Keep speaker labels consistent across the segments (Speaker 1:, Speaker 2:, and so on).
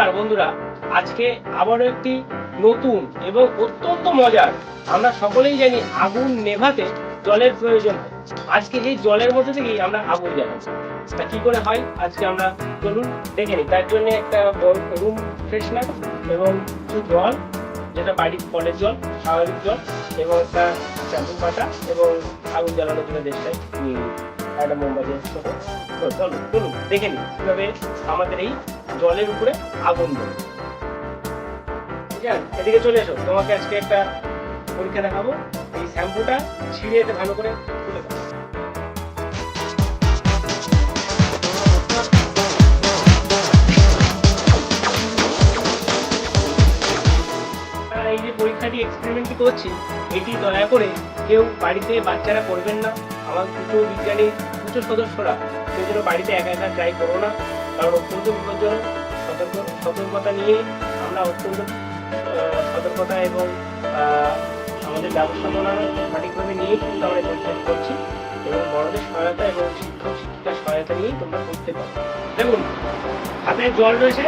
Speaker 1: নমস্কার বন্ধুরা, আজকে আবারও একটি নতুন এবং অত্যন্ত মজার, আমরা সকলেই জানি আগুন নেভাতে জলের প্রয়োজন হয়। আজকে এই জলের মধ্যে থেকেই আমরা আগুন জ্বালাবো। তা কি করে হয় আজকে আমরা চলুন দেখে নিই। তার জন্য একটা রুম ফ্রেশনার এবং কিছু জল, যেটা বাড়ির কলের জল, স্বাভাবিক জল, এবং একটা শ্যাম্পু পাতা এবং আগুন জ্বালানোর জন্য দেশটাই নিয়ে নিই। একটা মোমবাতি চলুন চলুন দেখে নিই কিভাবে আমাদের এই জলের উপরে আগুন দেবে। ঠিক আছে, এদিকে চলে এসো, তোমাকে আজকে একটা পরীক্ষা দেখাবো। এই শ্যাম্পুটা ছিঁড়ে এতে ভালো করে তুলে দাও। এই যে পরীক্ষাটি এক্সপেরিমেন্টটি করছি, এটি দয়া করে কেউ বাড়িতে বাচ্চারা করবেন না। আমার দুটো বিজ্ঞানী দুটো সদস্যরা সেই জন্য বাড়িতে একা একা ট্রাই করো না, কারণ অত্যন্ত বিপজ্জনক। সতর্কতা নিয়ে আমরা অত্যন্ত সতর্কতা এবং আমাদের ব্যবস্থাপনা সঠিকভাবে নিয়ে কিন্তু আমরা পরীক্ষা করছি, এবং বড়দের সহায়তা এবং শিক্ষক শিক্ষিকার সহায়তা নিয়েই তোমরা করতে পারো। দেখুন, হাতে জল রয়েছে,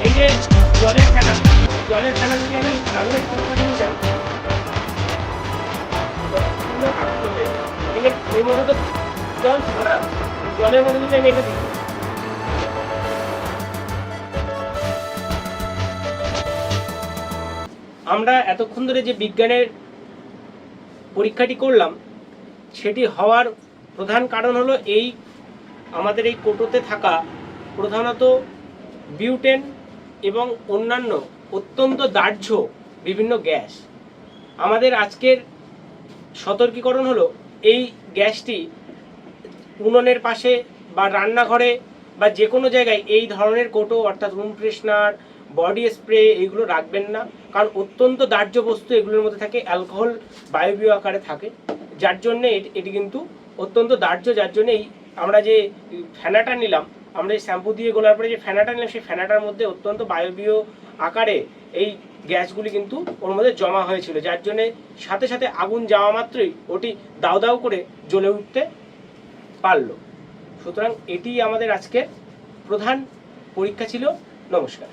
Speaker 1: এই যে জলের ফেনা যদি আমি আগুনের সংখ্যা নিয়ে যাই, এই মধ্যে তো জল ছাড়া, জলের মধ্যে যদি আমি এটা দিই, আমরা এতক্ষণ ধরে যে বিজ্ঞানের পরীক্ষাটি করলাম, সেটি হওয়ার প্রধান কারণ হলো এই আমাদের এই কোটোতে থাকা প্রধানত বিউটেন এবং অন্যান্য অত্যন্ত দাহ্য বিভিন্ন গ্যাস। আমাদের আজকের সতর্কীকরণ হলো এই গ্যাসটি উনুনের পাশে বা রান্নাঘরে বা যে কোনো জায়গায় এই ধরনের কোটো, অর্থাৎ রুম ফ্রেশনার, বডি স্প্রে, এইগুলো রাখবেন না, কারণ অত্যন্ত দাহ্য বস্তু এগুলোর মধ্যে থাকে, অ্যালকোহল বায়বীয় আকারে থাকে, যার জন্যে এটি কিন্তু অত্যন্ত দাহ্য। যার জন্য এই আমরা যে ফেনাটা নিলাম, আমরা এই শ্যাম্পু দিয়ে গোলার পরে যে ফেনাটা নিলাম, সেই ফেনাটার মধ্যে অত্যন্ত বায়বীয় আকারে এই গ্যাসগুলি কিন্তু ওর মধ্যে জমা হয়েছিল, যার জন্যে সাথে সাথে আগুন যাওয়া মাত্রই ওটি দাউ দাউ করে জ্বলে উঠতে পারল। সুতরাং এটি আমাদের আজকের প্রধান পরীক্ষা ছিল। নমস্কার।